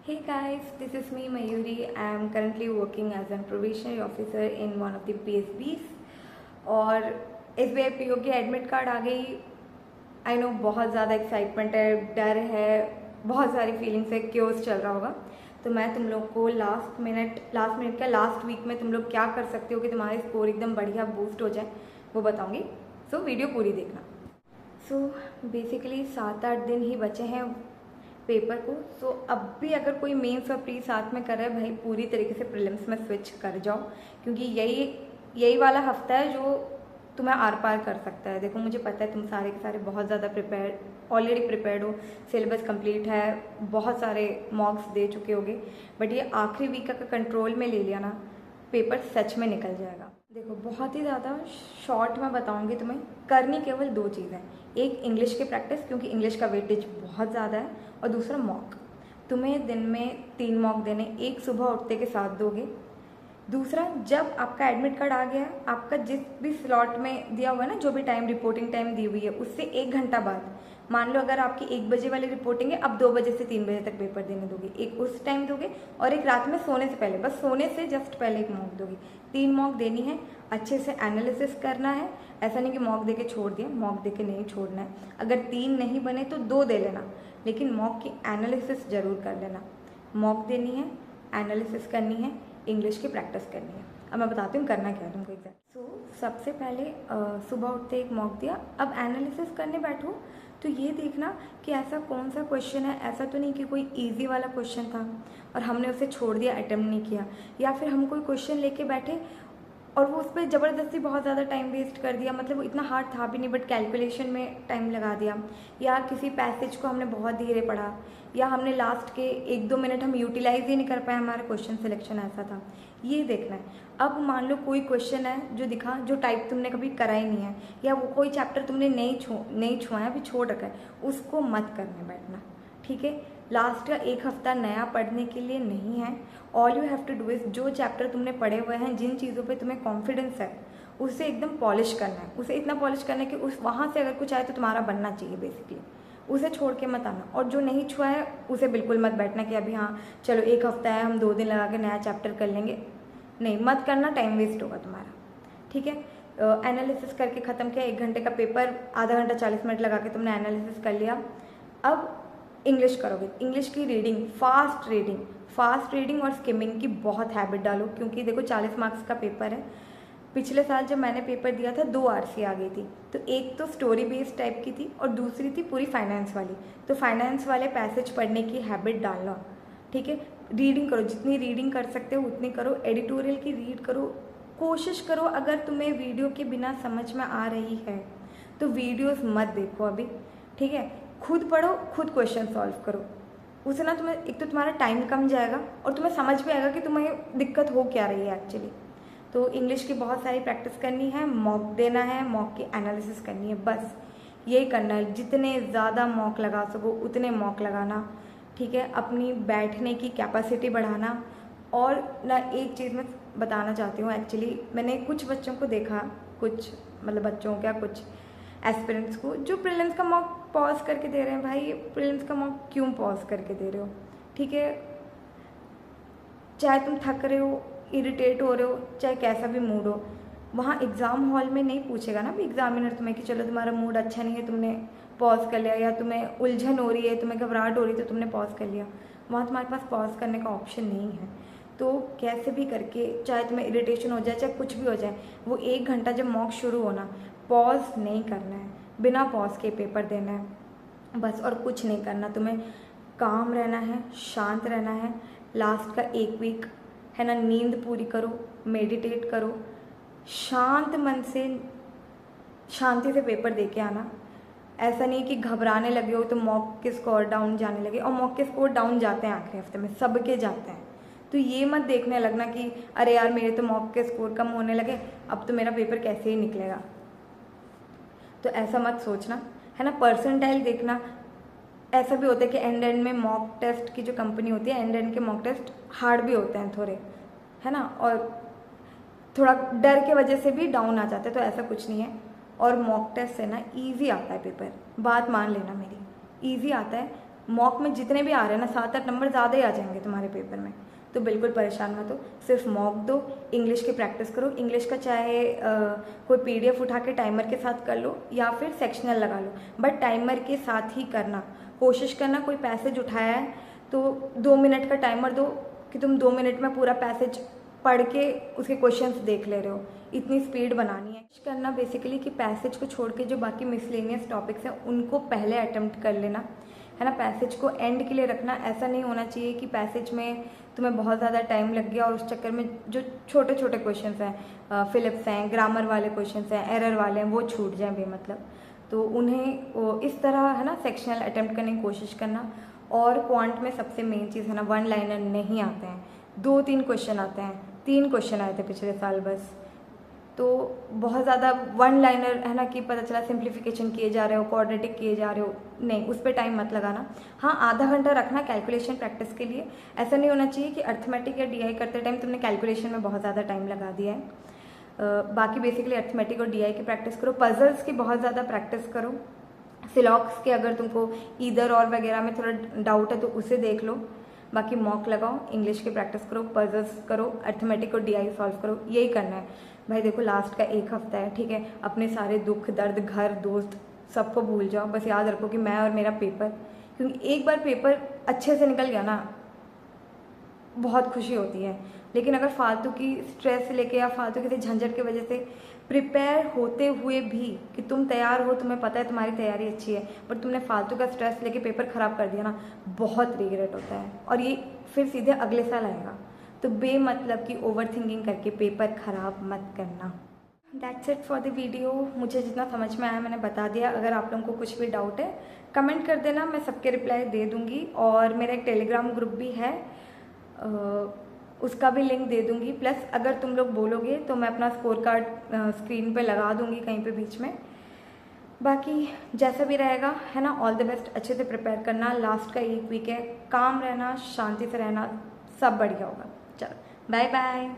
Hey guys, this is me Mayuri. I am currently working as a probationary officer in one of the PSBs और SBI PO की admit card आ गई। I know बहुत ज़्यादा excitement है, डर है, बहुत सारी फीलिंग्स है, क्योस चल रहा होगा। तो मैं तुम लोग को लास्ट वीक में तुम लोग क्या कर सकते हो कि तुम्हारी स्कोर एकदम बढ़िया बूस्ट हो जाए वो बताऊंगी। सो वीडियो पूरी देखना। सो बेसिकली 7-8 दिन ही बचे हैं पेपर को। सो अब भी अगर कोई मेंस और प्री साथ में कर रहा है, भाई पूरी तरीके से प्रीलिम्स में स्विच कर जाओ, क्योंकि यही वाला हफ्ता है जो तुम्हें आर पार कर सकता है। देखो मुझे पता है तुम सारे के सारे बहुत ज़्यादा ऑलरेडी प्रिपेयर्ड हो, सिलेबस कंप्लीट है, बहुत सारे मॉक्स दे चुके होगे, बट ये आखिरी वीक का कंट्रोल में ले लिया ना, पेपर सच में निकल जाएगा। देखो बहुत ही ज़्यादा शॉर्ट में बताऊंगी तुम्हें, करनी केवल 2 चीज़ है। एक इंग्लिश की प्रैक्टिस, क्योंकि इंग्लिश का वेटेज बहुत ज़्यादा है, और दूसरा मॉक। तुम्हें दिन में 3 मॉक देने, एक सुबह उठते के साथ दोगे। दूसरा, जब आपका एडमिट कार्ड आ गया, आपका जिस भी स्लॉट में दिया हुआ है ना, जो भी टाइम रिपोर्टिंग टाइम दी हुई है, उससे 1 घंटा बाद, मान लो अगर आपकी 1 बजे वाली रिपोर्टिंग है, अब 2 बजे से 3 बजे तक पेपर देने दोगे। एक उस टाइम दोगे और एक रात में सोने से पहले, बस सोने से जस्ट पहले एक मॉक दोगे। 3 मॉक देनी है, अच्छे से एनालिसिस करना है। ऐसा नहीं कि मॉक दे के छोड़ दिया, मॉक दे के नहीं छोड़ना है। अगर 3 नहीं बने तो 2 दे लेना, लेकिन मॉक की एनालिसिस जरूर कर लेना। मॉक देनी है, एनालिसिस करनी है, इंग्लिश की प्रैक्टिस करनी है। अब मैं बताती हूँ करना क्या है तुमको एग्जैक्ट। सबसे पहले सुबह उठते एक मॉक दिया। अब एनालिसिस करने बैठो तो ये देखना कि ऐसा कौन सा क्वेश्चन है, ऐसा तो नहीं कि कोई इजी वाला क्वेश्चन था और हमने उसे छोड़ दिया, अटेम्प्ट नहीं किया, या फिर हम कोई क्वेश्चन लेके बैठे और वो उस पर ज़बरदस्ती बहुत ज़्यादा टाइम वेस्ट कर दिया, मतलब वो इतना हार्ड था भी नहीं बट कैलकुलेशन में टाइम लगा दिया, या किसी पैसेज को हमने बहुत धीरे पढ़ा, या हमने लास्ट के 1-2 मिनट हम यूटिलाइज ही नहीं कर पाए, हमारा क्वेश्चन सिलेक्शन ऐसा था। ये देखना है। अब मान लो कोई क्वेश्चन है जो दिखा, जो टाइप तुमने कभी करा ही नहीं है, या वो कोई चैप्टर तुमने नहीं छुआ है, अभी छोड़ रखा है, उसको मत करने बैठना, ठीक है। लास्ट का 1 हफ्ता नया पढ़ने के लिए नहीं है। All you have to do is, जो चैप्टर तुमने पढ़े हुए हैं, जिन चीज़ों पे तुम्हें कॉन्फिडेंस है, उसे एकदम पॉलिश करना है। उसे इतना पॉलिश करना है कि उस वहाँ से अगर कुछ आए तो तुम्हारा बनना चाहिए बेसिकली। उसे छोड़ के मत आना। और जो नहीं छुआ है उसे बिल्कुल मत बैठना कि अभी हाँ चलो 1 हफ्ता है, हम 2 दिन लगा के नया चैप्टर कर लेंगे। नहीं, मत करना, टाइम वेस्ट होगा तुम्हारा, ठीक है। एनालिसिस करके ख़त्म किया, 1 घंटे का पेपर, आधा घंटा 40 मिनट लगा के तुमने एनालिसिस कर लिया। अब इंग्लिश करोगे। इंग्लिश की रीडिंग, फास्ट रीडिंग और स्किमिंग की बहुत हैबिट डालो, क्योंकि देखो 40 मार्क्स का पेपर है। पिछले साल जब मैंने पेपर दिया था 2 आरसी आ गई थी, तो एक तो स्टोरी बेस्ड टाइप की थी और दूसरी थी पूरी फाइनेंस वाली। तो फाइनेंस वाले पैसेज पढ़ने की हैबिट डालना, ठीक है। रीडिंग करो, जितनी रीडिंग कर सकते हो उतनी करो। एडिटोरियल की रीड करो, कोशिश करो अगर तुम्हें वीडियो के बिना समझ में आ रही है तो वीडियोस मत देखो अभी, ठीक है। खुद पढ़ो, खुद क्वेश्चन सॉल्व करो। उससे ना तुम्हें एक तो तुम्हारा टाइम कम जाएगा और तुम्हें समझ भी आएगा कि तुम्हें दिक्कत हो क्या रही है एक्चुअली। तो इंग्लिश की बहुत सारी प्रैक्टिस करनी है, मॉक देना है, मॉक की एनालिसिस करनी है, बस यही करना है। जितने ज़्यादा मॉक लगा सको उतने मॉक लगाना, ठीक है। अपनी बैठने की कैपेसिटी बढ़ाना। और ना एक चीज़ मैं बताना चाहती हूँ, एक्चुअली मैंने कुछ बच्चों को देखा, कुछ मतलब बच्चों क्या, कुछ एस्पिरेंट्स को जो प्रीलिम्स का मॉक पॉज करके दे रहे हैं। भाई प्रीलिम्स का मॉक क्यों पॉज करके दे रहे हो, ठीक है। चाहे तुम थक रहे हो, इरिटेट हो रहे हो, चाहे कैसा भी मूड हो, वहाँ एग्ज़ाम हॉल में नहीं पूछेगा ना भी एग्जामिनर तुम्हें कि चलो तुम्हारा मूड अच्छा नहीं है, तुमने पॉज कर लिया, या तुम्हें उलझन हो रही है, तुम्हें घबराहट हो रही है तो तुमने पॉज कर लिया। वहाँ तुम्हारे पास पॉज करने का ऑप्शन नहीं है। तो कैसे भी करके, चाहे तुम्हें इरिटेशन हो जाए, चाहे कुछ भी हो जाए, वो 1 घंटा जब मॉक शुरू होना, पॉज नहीं करना है, बिना पॉज के पेपर देना है बस, और कुछ नहीं करना। तुम्हें काम रहना है, शांत रहना है। लास्ट का 1 वीक है ना, नींद पूरी करो, मेडिटेट करो, शांत मन से शांति से पेपर दे के आना। ऐसा नहीं कि घबराने लगे हो तो मॉक के स्कोर डाउन जाने लगे, और मॉक के स्कोर डाउन जाते हैं आखिरी हफ्ते में, सबके जाते हैं। तो ये मत देखने लगना कि अरे यार मेरे तो मॉक के स्कोर कम होने लगे, अब तो मेरा पेपर कैसे ही निकलेगा। तो ऐसा मत सोचना, है ना। परसेंटाइल देखना। ऐसा भी होता है कि एंड में मॉक टेस्ट की जो कंपनी होती है, एंड के मॉक टेस्ट हार्ड भी होते हैं थोड़े, है ना, और थोड़ा डर के वजह से भी डाउन आ जाते हैं, तो ऐसा कुछ नहीं है। और मॉक टेस्ट से ना ईजी आता है पेपर, बात मान लेना मेरी, ईजी आता है। मॉक में जितने भी आ रहे हैं ना 7-8 नंबर ज़्यादा ही आ जाएंगे तुम्हारे पेपर में, तो बिल्कुल परेशान मत हो, सिर्फ मॉक दो, इंग्लिश की प्रैक्टिस करो। इंग्लिश का चाहे कोई PDF उठा के टाइमर के साथ कर लो या फिर सेक्शनल लगा लो, बट टाइमर के साथ ही करना, कोशिश करना। कोई पैसेज उठाया है तो 2 मिनट का टाइमर दो कि तुम 2 मिनट में पूरा पैसेज पढ़ के उसके क्वेश्चंस देख ले रहे हो, इतनी स्पीड बनानी है। करना बेसिकली कि पैसेज को छोड़ के जो बाकी मिसलेनियस टॉपिक्स हैं उनको पहले अटेम्प्ट कर लेना, है ना। पैसेज को एंड के लिए रखना, ऐसा नहीं होना चाहिए कि पैसेज में तुम्हें बहुत ज़्यादा टाइम लग गया और उस चक्कर में जो छोटे छोटे क्वेश्चंस हैं, फिलिप्स हैं, ग्रामर वाले क्वेश्चंस हैं, एरर वाले हैं, वो छूट जाएं बेमतलब। तो उन्हें इस तरह, है ना, सेक्शनल अटेम्प्ट करने की कोशिश करना। और क्वांट में सबसे मेन चीज़ है ना, 1 लाइनर नहीं आते हैं, 2-3 क्वेश्चन आते हैं, 3 क्वेश्चन आए थे पिछले साल बस। तो बहुत ज़्यादा 1 लाइनर, है ना, कि पता चला सिंप्लीफिकेशन किए जा रहे हो, क्वाड्रेटिक किए जा रहे हो, नहीं, उस पर टाइम मत लगाना। हाँ, आधा घंटा रखना कैलकुलेशन प्रैक्टिस के लिए। ऐसा नहीं होना चाहिए कि अर्थमेटिक या DI करते टाइम तुमने कैलकुलेशन में बहुत ज़्यादा टाइम लगा दिया है। बाकी बेसिकली अर्थमेटिक और DI की प्रैक्टिस करो, पजल्स की बहुत ज़्यादा प्रैक्टिस करो, सिलॉक्स के अगर तुमको ईदर और वगैरह में थोड़ा डाउट है तो उसे देख लो। बाकी मॉक लगाओ, इंग्लिश की प्रैक्टिस करो, पजल्स करो, अर्थमेटिक और DI सॉल्व करो, यही करना है भाई। देखो लास्ट का 1 हफ्ता है, ठीक है, अपने सारे दुख दर्द, घर, दोस्त, सबको भूल जाओ, बस याद रखो कि मैं और मेरा पेपर, क्योंकि एक बार पेपर अच्छे से निकल गया ना बहुत खुशी होती है। लेकिन अगर फालतू की स्ट्रेस लेके या फालतू किसी झंझट की वजह से प्रिपेयर होते हुए भी कि तुम तैयार हो, तुम्हें पता है तुम्हारी तैयारी अच्छी है, बट तुमने फालतू का स्ट्रेस लेके पेपर ख़राब कर दिया ना, बहुत रिग्रेट होता है और ये फिर सीधे अगले साल आएगा। तो बेमतलब की ओवर थिंकिंग करके पेपर ख़राब मत करना। That's it for the video. मुझे जितना समझ में आया मैंने बता दिया। अगर आप लोगों को कुछ भी डाउट है कमेंट कर देना, मैं सबके रिप्लाई दे दूँगी। और मेरा एक टेलीग्राम ग्रुप भी है, उसका भी लिंक दे दूँगी। प्लस अगर तुम लोग बोलोगे तो मैं अपना स्कोर कार्ड स्क्रीन पे लगा दूँगी कहीं पे बीच में। बाकी जैसा भी रहेगा, है ना, ऑल द बेस्ट। अच्छे से प्रिपेयर करना, लास्ट का 1 वीक है, काम रहना, शांति से रहना, सब बढ़िया होगा। चलो बाय बाय।